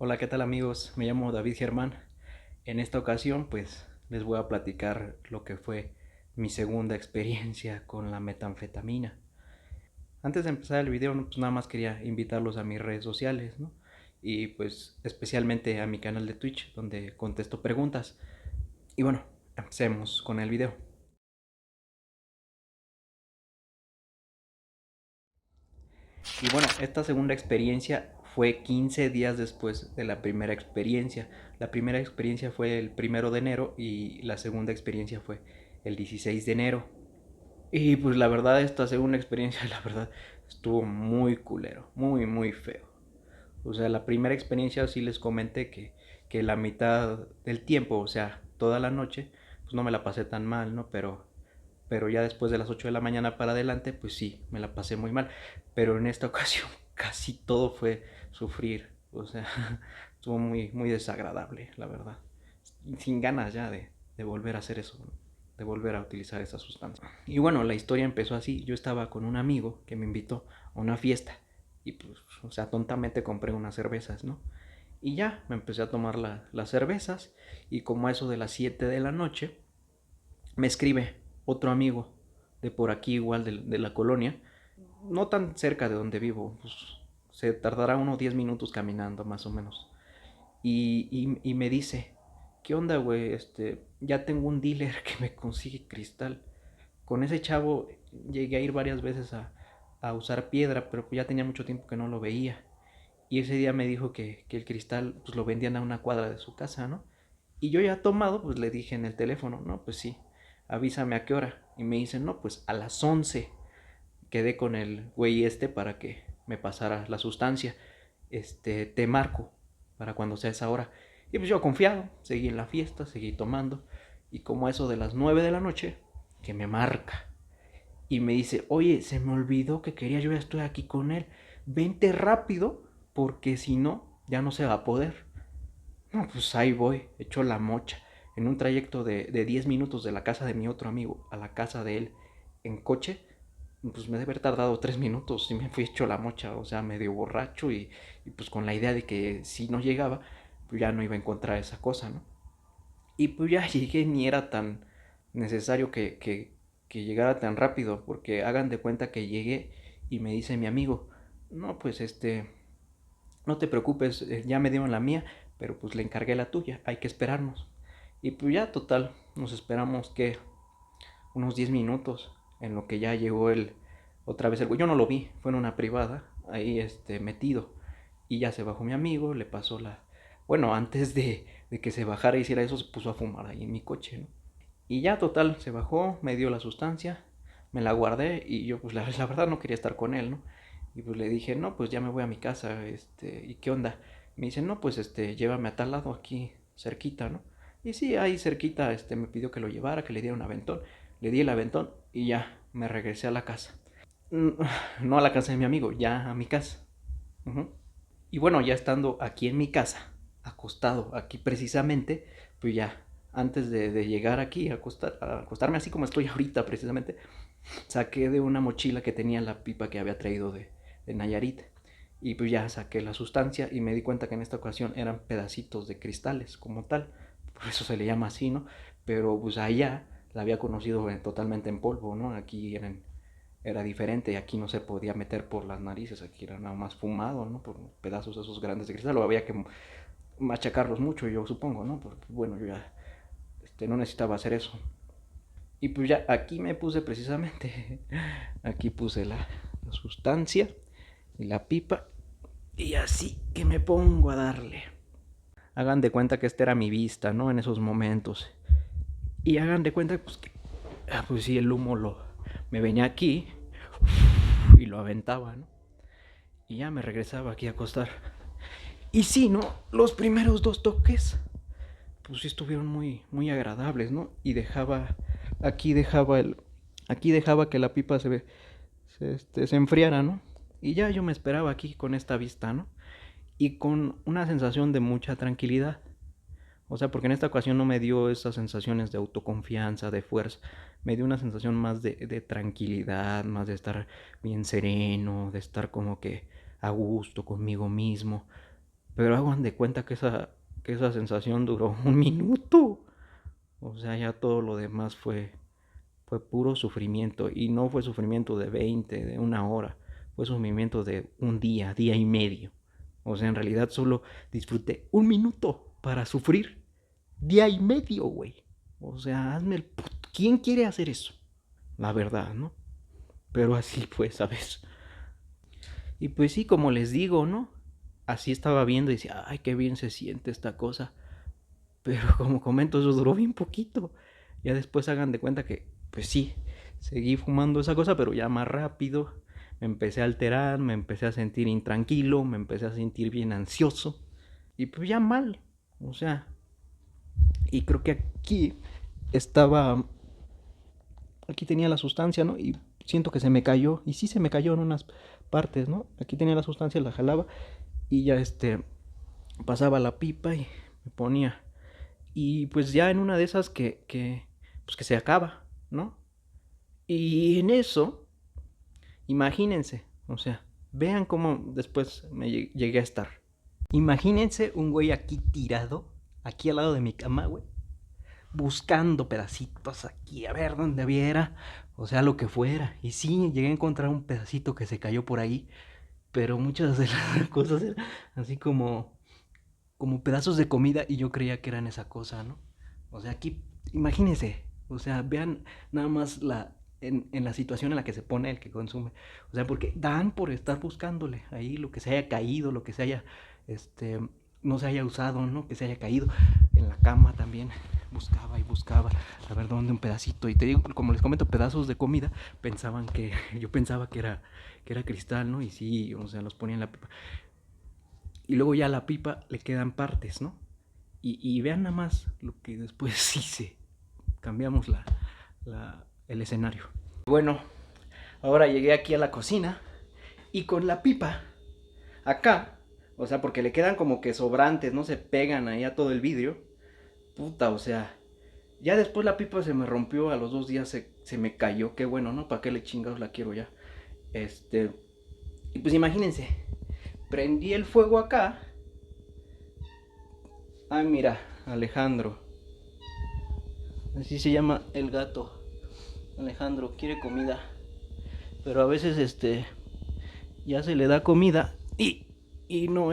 Hola, ¿qué tal amigos? Me llamo David Germán. En esta ocasión, pues, les voy a platicar lo que fue mi segunda experiencia con la metanfetamina. Antes de empezar el video, pues nada más quería invitarlos a mis redes sociales, ¿no? Y pues especialmente a mi canal de Twitch, donde contesto preguntas. Y bueno, empecemos con el video. Y bueno, esta segunda experiencia fue 15 días después de la primera experiencia. La primera experiencia fue el 1 de enero y la segunda experiencia fue el 16 de enero. Y pues la verdad, esta segunda experiencia, la verdad, estuvo muy culero, muy, muy feo. O sea, la primera experiencia sí les comenté que la mitad del tiempo, o sea, toda la noche, pues no me la pasé tan mal, ¿no? Pero ya después de las 8 de la mañana para adelante, pues sí, me la pasé muy mal. Pero en esta ocasión casi todo fue sufrir. O sea, estuvo muy, muy desagradable, la verdad. Sin ganas ya de volver a hacer eso, ¿no? De volver a utilizar esa sustancia. Y bueno, la historia empezó así. Yo estaba con un amigo que me invitó a una fiesta. Y pues, o sea, tontamente compré unas cervezas, ¿no? Y ya, me empecé a tomar las cervezas. Y como a eso de las 7 de la noche, me escribe otro amigo de por aquí, igual de la colonia, no tan cerca de donde vivo, pues se tardará unos 10 minutos caminando más o menos. Y me dice, ¿qué onda, güey? Ya tengo un dealer que me consigue cristal. Con ese chavo llegué a ir varias veces a usar piedra, pero ya tenía mucho tiempo que no lo veía. Y ese día me dijo que el cristal pues lo vendían a una cuadra de su casa, ¿no? Y yo ya tomado, pues le dije en el teléfono, no, pues sí, avísame a qué hora. Y me dicen, no, pues a las 11. Quedé con el güey para que me pasara la sustancia. Te marco para cuando sea esa hora. Y pues yo confiado, seguí en la fiesta, seguí tomando. Y como eso de las 9 de la noche, que me marca. Y me dice, oye, se me olvidó que quería, yo ya estoy aquí con él. Vente rápido, porque si no, ya no se va a poder. No, pues ahí voy, hecho la mocha. En un trayecto de 10 minutos de la casa de mi otro amigo a la casa de él en coche, pues me debe haber tardado 3 minutos y me fui hecho la mocha, o sea, medio borracho y pues con la idea de que si no llegaba, pues ya no iba a encontrar esa cosa, ¿no? Y pues ya llegué, ni era tan necesario que llegara tan rápido, porque hagan de cuenta que llegué y me dice mi amigo, no, pues no te preocupes, ya me dieron la mía, pero pues le encargué la tuya, hay que esperarnos. Y pues ya total, nos esperamos que unos 10 minutos en lo que ya llegó el otra vez el güey. Yo no lo vi, fue en una privada, ahí metido. Y ya se bajó mi amigo, le pasó la... Bueno, antes de que se bajara y hiciera eso, se puso a fumar ahí en mi coche, ¿no? Y ya total, se bajó, me dio la sustancia, me la guardé y yo pues la verdad no quería estar con él, ¿no? Y pues le dije, no, pues ya me voy a mi casa, ¿y qué onda? Me dice, no, pues llévame a tal lado aquí, cerquita, ¿no? Y sí, ahí cerquita, me pidió que lo llevara, que le diera un aventón. Le di el aventón y ya, me regresé a la casa. No a la casa de mi amigo, ya a mi casa. Ujú. Y bueno, ya estando aquí en mi casa, acostado aquí precisamente, pues ya, antes de llegar aquí a acostarme así como estoy ahorita precisamente, saqué de una mochila que tenía la pipa que había traído de Nayarit. Y pues ya saqué la sustancia y me di cuenta que en esta ocasión eran pedacitos de cristales como tal. Por eso se le llama así, ¿no? Pero pues allá la había conocido totalmente en polvo, ¿no? Aquí era diferente, aquí no se podía meter por las narices, aquí era nada más fumado, ¿no? Por pedazos esos grandes de cristal, o había que machacarlos mucho, yo supongo, ¿no? Porque bueno, yo ya no necesitaba hacer eso. Y pues ya aquí me puse precisamente, aquí puse la sustancia y la pipa, y así que me pongo a darle. Hagan de cuenta que esta era mi vista, ¿no? En esos momentos. Y hagan de cuenta pues que, pues sí, el humo me venía aquí y lo aventaba, ¿no? Y ya me regresaba aquí a acostar. Y sí, ¿no? Los primeros dos toques, pues sí estuvieron muy, muy agradables, ¿no? Y aquí dejaba que la pipa se enfriara, ¿no? Y ya yo me esperaba aquí con esta vista, ¿no? Y con una sensación de mucha tranquilidad. O sea, porque en esta ocasión no me dio esas sensaciones de autoconfianza, de fuerza. Me dio una sensación más de tranquilidad, más de estar bien sereno, de estar como que a gusto conmigo mismo. Pero hagan de cuenta que esa sensación duró 1 minuto. O sea, ya todo lo demás fue puro sufrimiento. Y no fue sufrimiento de 20, de 1 hora. Fue sufrimiento de un día, día y medio. O sea, en realidad solo disfruté 1 minuto para sufrir día y medio, güey. O sea, hazme el... ¿Quién quiere hacer eso? La verdad, ¿no? Pero así fue, ¿sabes? Y pues sí, como les digo, ¿no? Así estaba viendo y decía, ay, qué bien se siente esta cosa. Pero como comento, eso duró bien poquito. Ya después hagan de cuenta que, pues sí, seguí fumando esa cosa, pero ya más rápido. Me empecé a alterar, me empecé a sentir intranquilo, me empecé a sentir bien ansioso. Y pues ya mal. O sea, y creo que estaba, aquí tenía la sustancia, ¿no? Y siento que se me cayó. Y sí se me cayó en unas partes, ¿no? Aquí tenía la sustancia, la jalaba. Y ya pasaba la pipa y me ponía. Y pues ya en una de esas pues que se acaba, ¿no? Y en eso, imagínense, o sea, vean cómo después me llegué a estar. Imagínense un güey aquí tirado, aquí al lado de mi cama, güey, buscando pedacitos aquí, a ver dónde viera, o sea, lo que fuera. Y sí, llegué a encontrar un pedacito que se cayó por ahí, pero muchas de las cosas eran así como pedazos de comida y yo creía que eran esa cosa, ¿no? O sea, aquí, imagínense, o sea, vean nada más en la situación en la que se pone el que consume. O sea, porque dan por estar buscándole ahí lo que se haya caído, lo que se haya, no se haya usado, ¿no? Que se haya caído en la cama también. Buscaba y buscaba a ver dónde un pedacito. Y te digo, como les comento, pedazos de comida, yo pensaba que era cristal, ¿no? Y sí, o sea, los ponía en la pipa. Y luego ya a la pipa le quedan partes, ¿no? Y vean nada más lo que después hice. Cambiamos el escenario. Bueno, ahora llegué aquí a la cocina y con la pipa acá, o sea, porque le quedan como que sobrantes, no se pegan ahí a todo el vidrio. Puta, o sea, ya después la pipa se me rompió, a los 2 días se me cayó, qué bueno, ¿no? ¿Para qué le chingados la quiero ya? Y pues imagínense, prendí el fuego acá. Ay, mira, Alejandro. Así se llama el gato. Alejandro quiere comida. Pero a veces ya se le da comida y no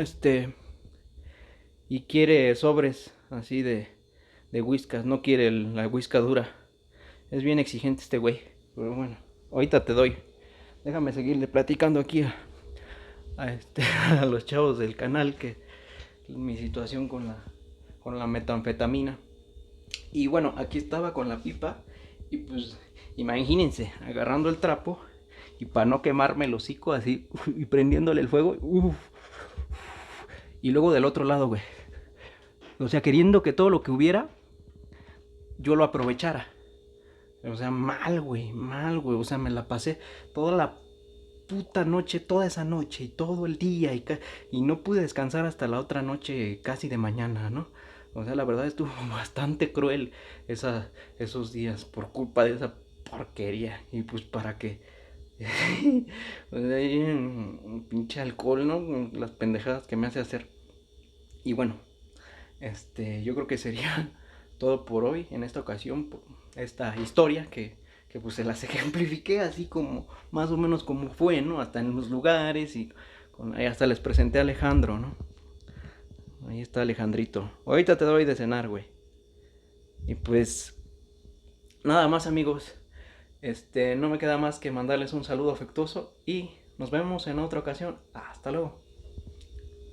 y quiere sobres así de whiskas, no quiere la whisca dura. Es bien exigente este güey. Pero bueno, ahorita te doy. Déjame seguirle platicando aquí a los chavos del canal que mi situación con la metanfetamina. Y bueno, aquí estaba con la pipa y pues imagínense, agarrando el trapo y para no quemarme el hocico así y prendiéndole el fuego. Y luego del otro lado, güey. O sea, queriendo que todo lo que hubiera yo lo aprovechara. O sea, mal, güey, mal, güey. O sea, me la pasé toda la puta noche, toda esa noche y todo el día y no pude descansar hasta la otra noche casi de mañana, ¿no? O sea, la verdad estuvo bastante cruel esos días por culpa de esa porquería. Y pues para qué. O sea, un pinche alcohol, ¿no? Las pendejadas que me hace hacer. Y bueno, yo creo que sería todo por hoy en esta ocasión, por esta historia que pues se las ejemplifiqué así como más o menos como fue, ¿no? Hasta en los lugares y ahí hasta les presenté a Alejandro, ¿no? Ahí está Alejandrito. Ahorita te doy de cenar, güey. Y pues nada más, amigos. No me queda más que mandarles un saludo afectuoso y nos vemos en otra ocasión. Hasta luego.